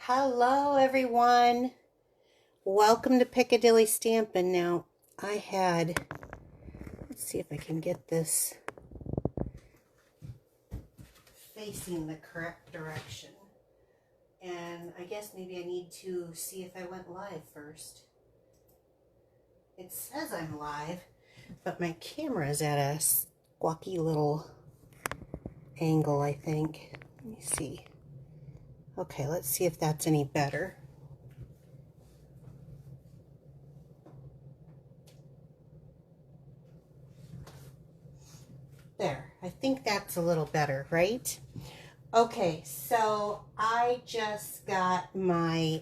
Hello everyone. Welcome to Piccadilly Stampin'. Now let's see if I can get this facing the correct direction. And I guess maybe I need to see if I went live first. It says I'm live, but my camera is at a squawky little angle, I think. Let me see. Okay, let's see if that's any better. There, I think that's a little better, right? Okay, so I just got my,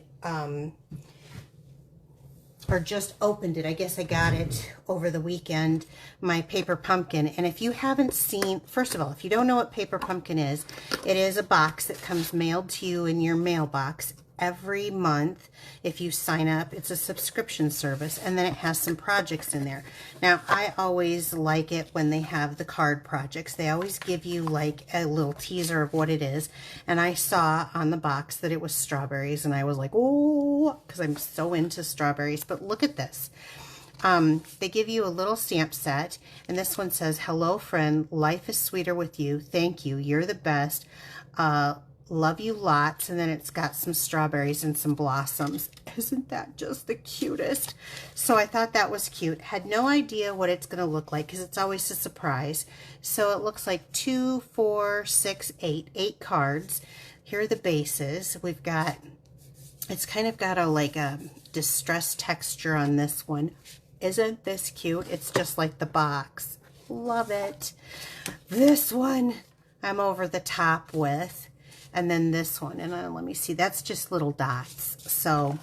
or just opened it. I guess I got it over the weekend, my paper pumpkin. And if you haven't seen, first of all, if you don't know what paper pumpkin is, it is a box that comes mailed to you in your mailbox every month if you sign up. It's a subscription service, and then it has some projects in there. Now, I always like it when they have the card projects. They always give you like a little teaser of what it is, and I saw on the box that it was strawberries, and I was like, oh, because I'm so into strawberries. But look at this. They give you a little stamp set, and this one says, hello friend, life is sweeter with you, thank you, you're the best, love you lots. And then it's got some strawberries and some blossoms. Isn't that just the cutest? So I thought that was cute. Had no idea what it's going to look like because it's always a surprise. So it looks like 2, 4, 6, 8 cards. Here are the bases. We've got, it's kind of got like a distressed texture on this one. Isn't this cute? It's just like the box. Love it. This one I'm over the top with. And then this one, and let me see, that's just little dots. So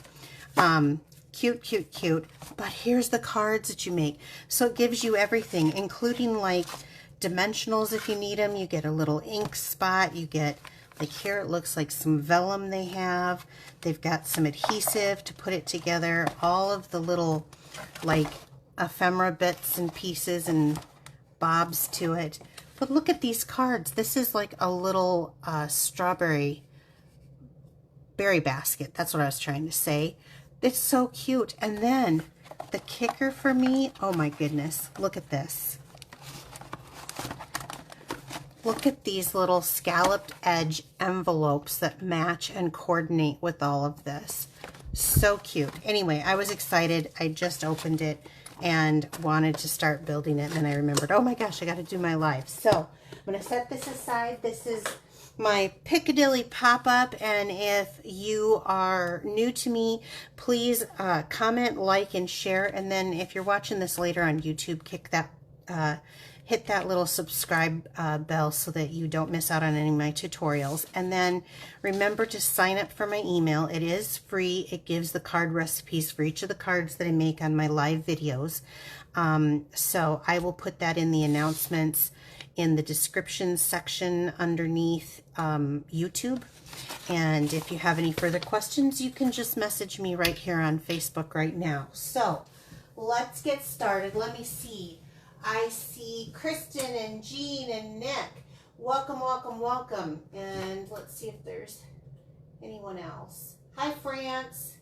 cute, cute, cute. But here's the cards that you make. So it gives you everything, including like dimensionals if you need them. You get a little ink spot. You get, like here it looks like some vellum they have. They've got some adhesive to put it together. All of the little like ephemera bits and pieces and bobs to it. But look at these cards. This is like a little strawberry berry basket. That's what I was trying to say. It's so cute. And then the kicker for me, oh my goodness, look at this. Look at these little scalloped edge envelopes that match and coordinate with all of this. So cute. Anyway, I was excited. I just opened it and wanted to start building it, and then I remembered, oh my gosh, I got to do my live. So I'm going to set this aside. This is my Piccadilly pop-up, and if you are new to me, please comment, like, and share. And then if you're watching this later on YouTube, hit that little subscribe bell so that you don't miss out on any of my tutorials. And then remember to sign up for my email. It is free. It gives the card recipes for each of the cards that I make on my live videos. So I will put that in the announcements in the description section underneath YouTube. And if you have any further questions, you can just message me right here on Facebook right now. So let's get started. Let me see. I see Kristen and Jean and Nick. Welcome, welcome, welcome. And let's see if there's anyone else. Hi, France.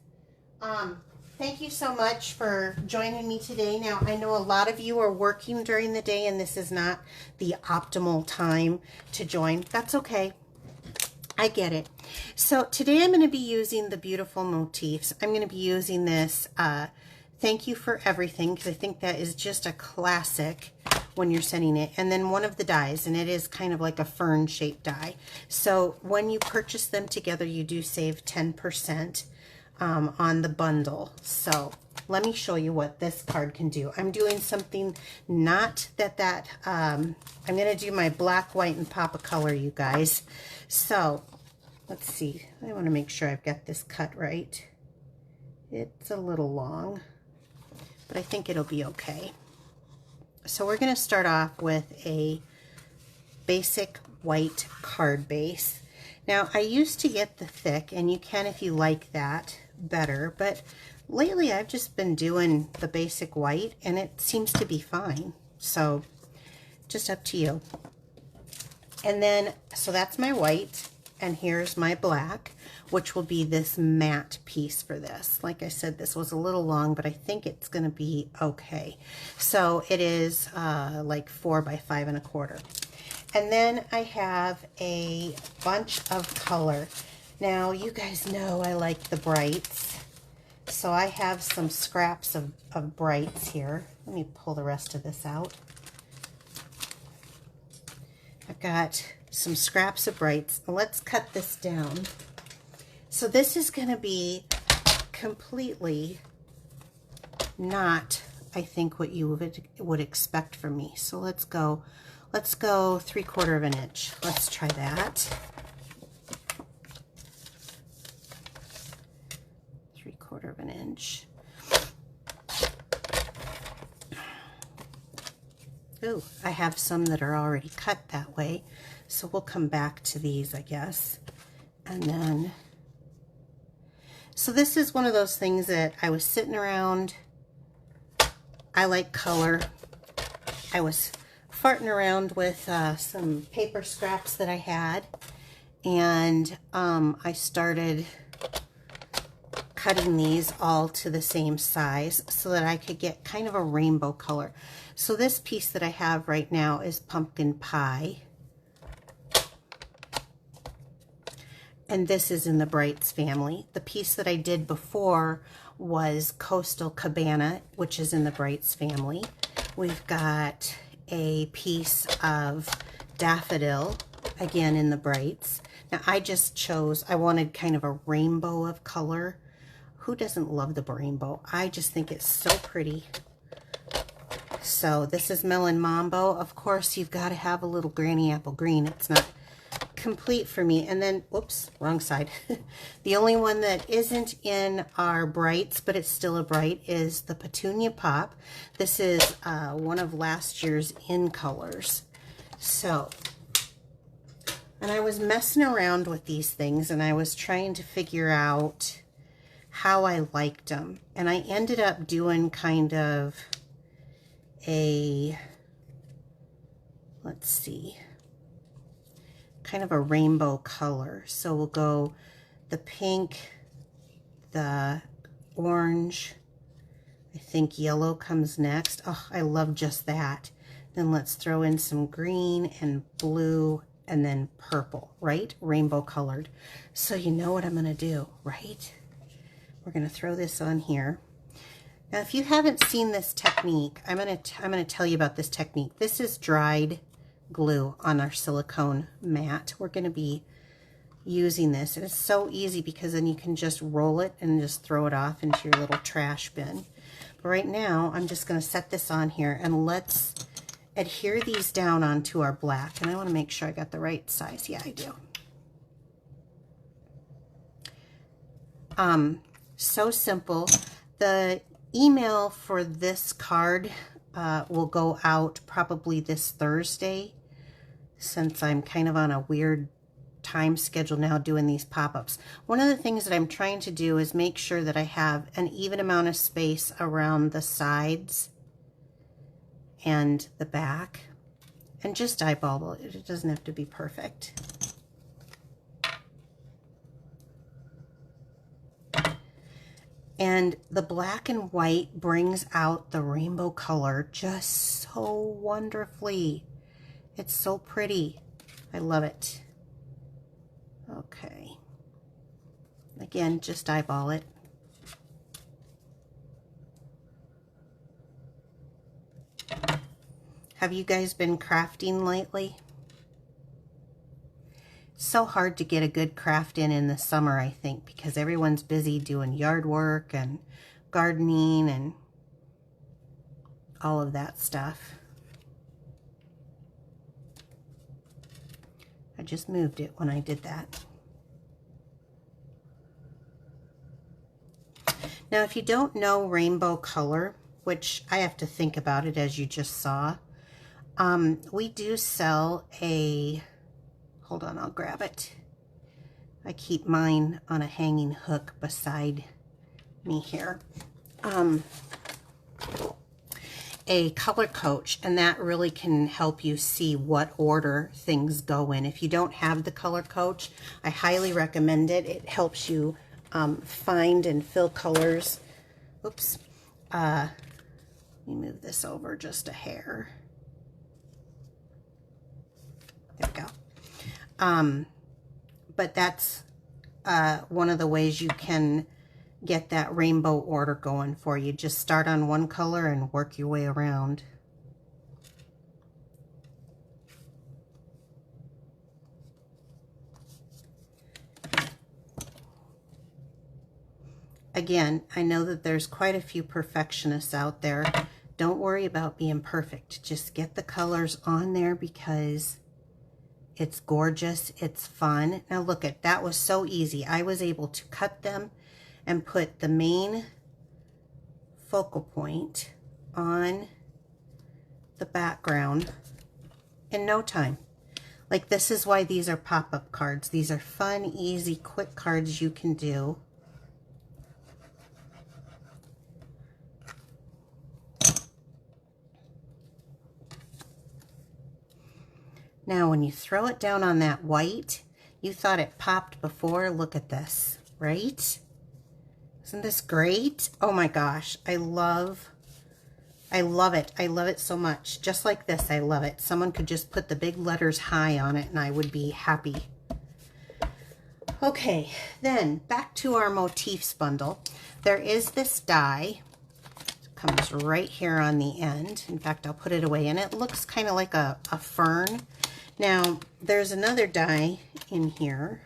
Thank you so much for joining me today. Now, I know a lot of you are working during the day, and this is not the optimal time to join. That's okay. I get it. So today I'm going to be using the beautiful Motifs. I'm going to be using this Thank You for Everything, because I think that is just a classic when you're sending it. And then one of the dies, and it is kind of like a fern shaped die. So when you purchase them together, you do save 10% on the bundle. So let me show you what this card can do. I'm doing something not I'm going to do my black, white, and pop a color, you guys. So let's see. I want to make sure I've got this cut right. It's a little long, but I think it'll be okay. So we're going to start off with a basic white card base. Now, I used to get the thick, and you can if you like that better, but lately I've just been doing the basic white, and it seems to be fine. So just up to you. And then, so that's my white. And here's my black, which will be this matte piece for this. Like I said, this was a little long, but I think it's going to be okay. So it is like 4 by 5 1/4. And then I have a bunch of color. Now, you guys know I like the brights. So I have some scraps of brights here. Let me pull the rest of this out. I've got some scraps of brights. Let's cut this down. So this is going to be completely not, I think, what you would expect from me. So let's go 3/4 of an inch. Let's try that. 3/4 of an inch. Ooh, I have some that are already cut that way, so we'll come back to these, I guess. And then, so this is one of those things that I was sitting around. I like color. I was farting around with some paper scraps that I had, and I started cutting these all to the same size so that I could get kind of a rainbow color. So this piece that I have right now is pumpkin pie, and this is in the Brights family. The piece that I did before was Coastal Cabana, which is in the Brights family. We've got a piece of Daffodil, again in the Brights. Now I just chose, I wanted kind of a rainbow of color. Who doesn't love the rainbow? I just think it's so pretty. So this is Melon Mambo. Of course, you've got to have a little Granny Apple Green. It's not complete for me. And then, oops, wrong side. The only one that isn't in our Brights, but it's still a Bright, is the Petunia Pop. This is one of last year's in colors. So, and I was messing around with these things, and I was trying to figure out how I liked them. And I ended up doing kind of a, let's see, kind of a rainbow color. So we'll go the pink, the orange, I think yellow comes next. Oh, I love just that. Then let's throw in some green and blue and then purple, right? Rainbow colored. So you know what I'm going to do, right? We're going to throw this on here. Now, if you haven't seen this technique, I'm going to tell you about this technique. This is dried glue on our silicone mat. We're going to be using this, and it's so easy because then you can just roll it and just throw it off into your little trash bin. But right now, I'm just going to set this on here, and let's adhere these down onto our black. And I want to make sure I got the right size. Yeah, I do. So simple. The email for this card will go out probably this Thursday, since I'm kind of on a weird time schedule now doing these pop-ups. One of the things that I'm trying to do is make sure that I have an even amount of space around the sides and the back, and just eyeball it. It doesn't have to be perfect. And the black and white brings out the rainbow color just so wonderfully. It's so pretty. I love it. Okay. Again, just eyeball it. Have you guys been crafting lately? So hard to get a good craft in the summer, I think, because everyone's busy doing yard work and gardening and all of that stuff. I just moved it when I did that. Now, if you don't know rainbow color, which I have to think about it, as you just saw, we do sell a, hold on, I'll grab it. I keep mine on a hanging hook beside me here. a color coach, and that really can help you see what order things go in. If you don't have the color coach, I highly recommend it. It helps you find and fill colors. Oops. Let me move this over just a hair. There we go. But that's one of the ways you can get that rainbow order going for you. Just start on one color and work your way around. Again, I know that there's quite a few perfectionists out there. Don't worry about being perfect. Just get the colors on there because it's gorgeous. It's fun. Now look at that, was so easy. I was able to cut them and put the main focal point on the background in no time. Like, this is why these are pop-up cards. These are fun, easy, quick cards you can do. Now, when you throw it down on that white, you thought it popped before. Look at this, right? Isn't this great? Oh my gosh, I love it. I love it so much. Just like this, I love it. Someone could just put the big letters high on it and I would be happy. Okay, then back to our Motifs bundle. There is this die. It comes right here on the end. In fact, I'll put it away, and it looks kind of like a fern. Now, there's another die in here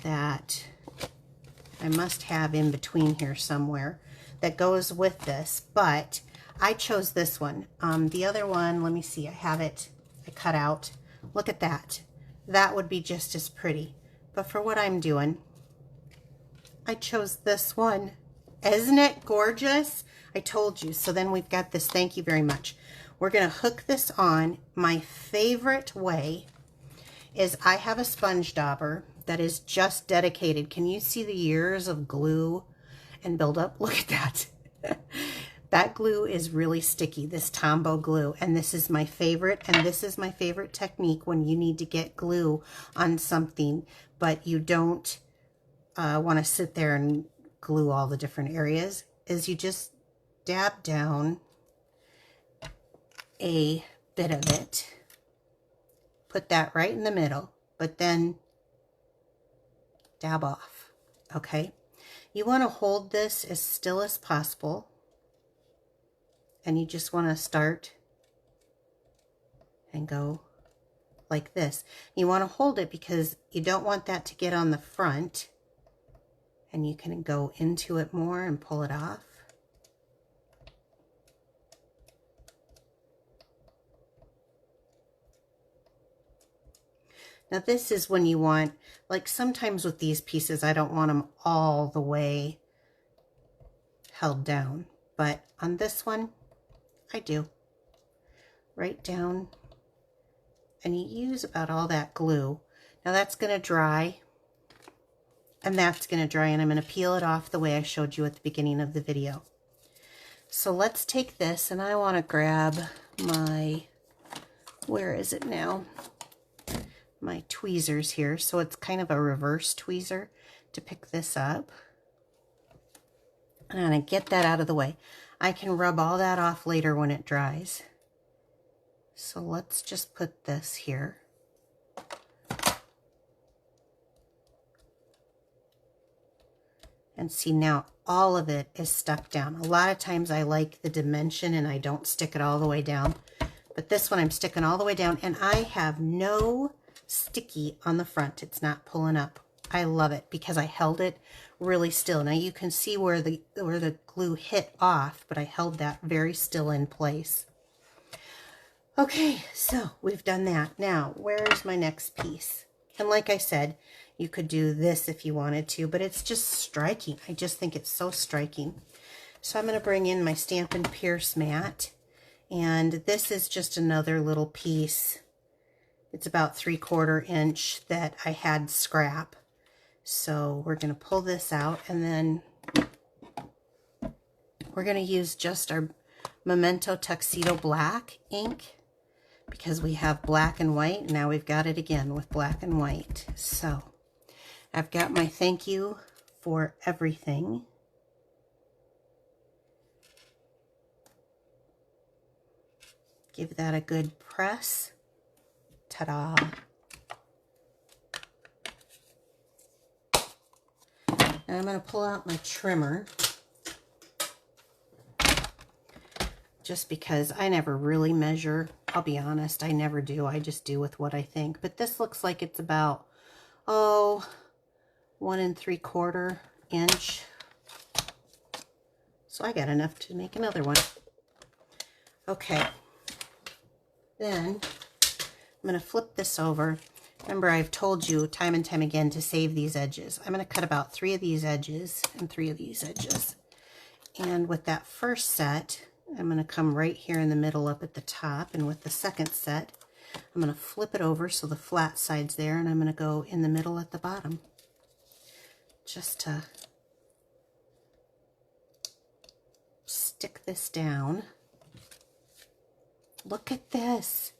that I must have in between here somewhere that goes with this, but I chose this one. The other one, let me see, I have it, I cut out. Look at that. That would be just as pretty. But for what I'm doing, I chose this one. Isn't it gorgeous? I told you. So then we've got this, thank you very much. We're going to hook this on. My favorite way is I have a sponge dauber that is just dedicated. Can you see the years of glue and buildup? Look at that. That glue is really sticky, this Tombow glue, and this is my favorite, and this is my favorite technique when you need to get glue on something, but you don't want to sit there and glue all the different areas, is you just dab down a bit of it, put that right in the middle, but then dab off, okay? You want to hold this as still as possible, and you just want to start and go like this. You want to hold it because you don't want that to get on the front, and you can go into it more and pull it off. Now this is when you want, like sometimes with these pieces, I don't want them all the way held down, but on this one, I do. Right down, and you use about all that glue. Now that's going to dry, and that's going to dry, and I'm going to peel it off the way I showed you at the beginning of the video. So let's take this, and I want to grab my, where is it now? My tweezers here, so it's kind of a reverse tweezer to pick this up. And I get that out of the way. I can rub all that off later when it dries. So let's just put this here. And see, now all of it is stuck down. A lot of times I like the dimension and I don't stick it all the way down. But this one I'm sticking all the way down, and I have no sticky on the front. It's not pulling up. I love it because I held it really still. Now you can see where the glue hit off, but I held that very still in place. Okay, so we've done that. Now, where's my next piece? And like I said, you could do this if you wanted to, but it's just striking. I just think it's so striking. So I'm going to bring in my Stampin' Pierce mat, and this is just another little piece. It's about 3/4 inch that I had scrap. So we're going to pull this out, and then we're going to use just our Memento Tuxedo Black ink, because we have black and white. Now we've got it again with black and white. So I've got my thank you for everything. Give that a good press. Ta-da! And I'm going to pull out my trimmer, just because I never really measure. I'll be honest, I never do. I just do with what I think. But this looks like it's about, 1 3/4 inch. So I got enough to make another one. Okay. Then I'm going to flip this over. Remember, I've told you time and time again to save these edges. I'm going to cut about 3 of these edges and 3 of these edges. And with that first set, I'm going to come right here in the middle up at the top. And with the second set, I'm going to flip it over so the flat side's there. And I'm going to go in the middle at the bottom. Just to stick this down. Look at this.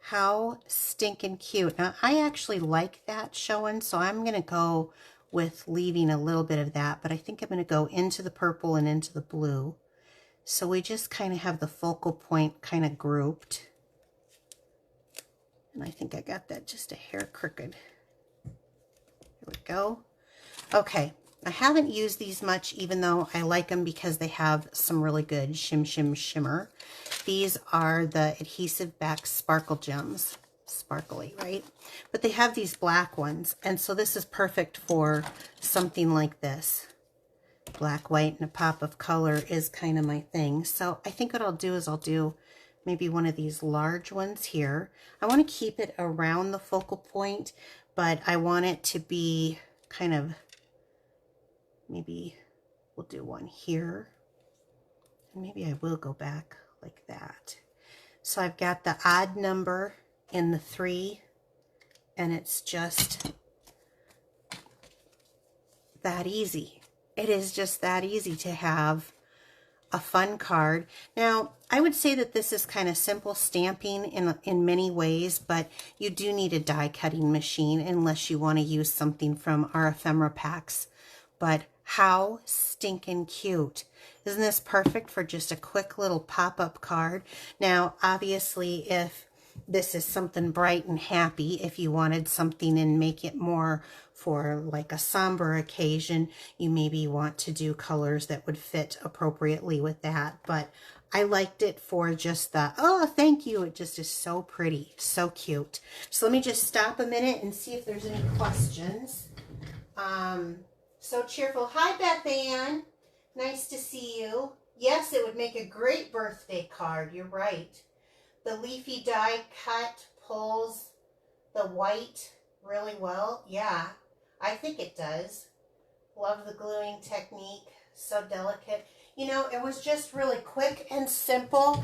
How stinking cute. Now, I actually like that showing, so I'm going to go with leaving a little bit of that, but I think I'm going to go into the purple and into the blue. So we just kind of have the focal point kind of grouped. And I think I got that just a hair crooked. Here we go. Okay. I haven't used these much, even though I like them because they have some really good shimmer. These are the adhesive back sparkle gems. Sparkly, right? But they have these black ones, and so this is perfect for something like this. Black, white, and a pop of color is kind of my thing. So I think what I'll do is I'll do maybe one of these large ones here. I want to keep it around the focal point, but I want it to be kind of, maybe we'll do one here. And maybe I will go back like that. So I've got the odd number in the 3, and it's just that easy. It is just that easy to have a fun card. Now, I would say that this is kind of simple stamping in many ways, but you do need a die cutting machine unless you want to use something from our ephemera packs. But how stinking cute. Isn't this perfect for just a quick little pop-up card? Now, obviously, if this is something bright and happy, if you wanted something and make it more for like a somber occasion, you maybe want to do colors that would fit appropriately with that. But I liked it for just the, oh, thank you. It just is so pretty, so cute. So let me just stop a minute and see if there's any questions. So cheerful. Hi, Beth Ann. Nice to see you. Yes, it would make a great birthday card. You're right. The leafy die cut pulls the white really well. Yeah, I think it does. Love the gluing technique. So delicate. You know, it was just really quick and simple.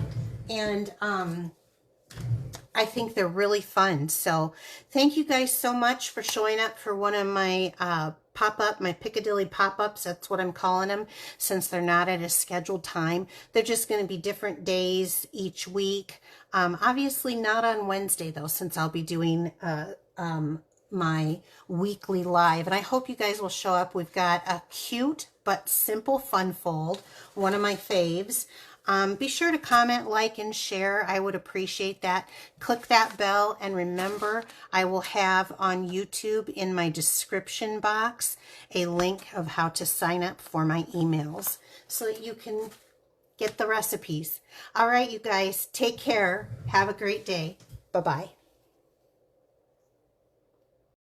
And I think they're really fun. So thank you guys so much for showing up for one of my pop-up, my Piccadilly pop-ups. That's what I'm calling them, since they're not at a scheduled time. They're just going to be different days each week. Obviously not on Wednesday, though, since I'll be doing my weekly live. And I hope you guys will show up. We've got a cute but simple fun fold, one of my faves. Be sure to comment, like, and share. I would appreciate that. Click that bell, and remember, I will have on YouTube in my description box a link of how to sign up for my emails so that you can get the recipes. All right, you guys, take care. Have a great day. Bye-bye.